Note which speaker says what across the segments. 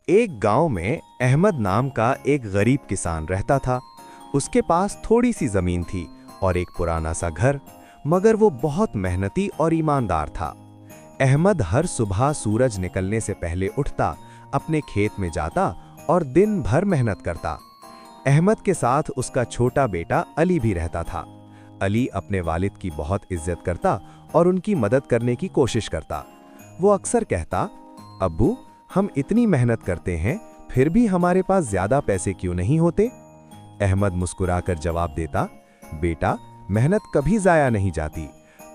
Speaker 1: एक गांव में अहमद नाम का एक गरीब किसान रहता था। उसके पास थोड़ी सी जमीन थी और एक पुराना सा घर, मगर वो बहुत मेहनती और ईमानदार था। अहमद हर सुबह सूरज निकलने से पहले उठता, अपने खेत में जाता और दिन भर मेहनत करता। अहमद के साथ उसका छोटा बेटा अली भी रहता था। अली अपने वालिद की बहुत इज्जत करता और उनकी मदद करने की कोशिश करता। वो अक्सर कहता, अब्बू, हम इतनी मेहनत करते हैं, फिर भी हमारे पास ज्यादा पैसे क्यों नहीं होते? अहमद मुस्कुराकर जवाब देता, बेटा, मेहनत कभी जाया नहीं जाती।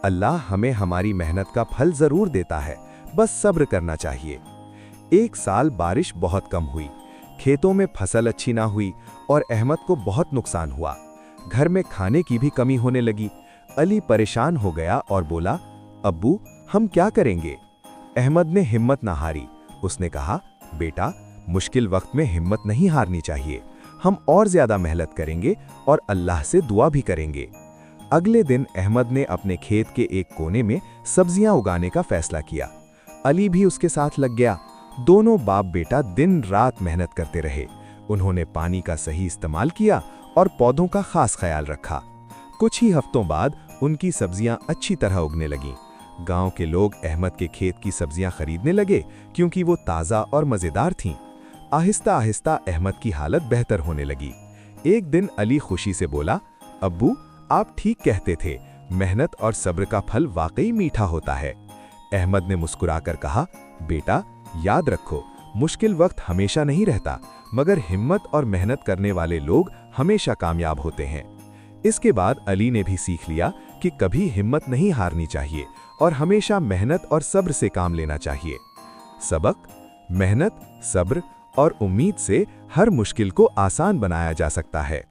Speaker 1: अल्लाह हमें हमारी मेहनत का फल जरूर देता है, बस सब्र करना चाहिए। एक साल बारिश बहुत कम हुई, खेतों में फसल अच्छी ना हुई और अहमद को बहुत नुकसान हुआ। घर में खाने की भी कमी होने लगी। अली परेशान हो गया और बोला, अब्बू, हम क्या करेंगे? अहमद ने हिम्मत ना हारी। उसने कहा, बेटा, मुश्किल वक्त में हिम्मत नहीं हारनी चाहिए। हम और ज्यादा मेहनत करेंगे और अल्लाह से दुआ भी करेंगे। अगले दिन अहमद ने अपने खेत के एक कोने में सब्जियां उगाने का फैसला किया। अली भी उसके साथ लग गया। दोनों बाप बेटा दिन रात मेहनत करते रहे। उन्होंने पानी का सही इस्तेमाल किया और पौधों का खास ख्याल रखा। कुछ ही हफ्तों बाद उनकी सब्जियां अच्छी तरह उगने लगीं। गांव के लोग अहमद के खेत की सब्जियां खरीदने लगे क्योंकि वो ताज़ा और मज़ेदार थीं। आहिस्ता आहिस्ता अहमद की हालत बेहतर होने लगी। एक दिन अली खुशी से बोला, अब्बू, आप ठीक कहते थे, मेहनत और सब्र का फल वाकई मीठा होता है। अहमद ने मुस्कुराकर कहा, बेटा, याद रखो, मुश्किल वक्त हमेशा नहीं रहता, मगर हिम्मत और मेहनत करने वाले लोग हमेशा कामयाब होते हैं। इसके बाद अली ने भी सीख लिया कि कभी हिम्मत नहीं हारनी चाहिए और हमेशा मेहनत और सब्र से काम लेना चाहिए। सबक: मेहनत, सब्र और उम्मीद से हर मुश्किल को आसान बनाया जा सकता है।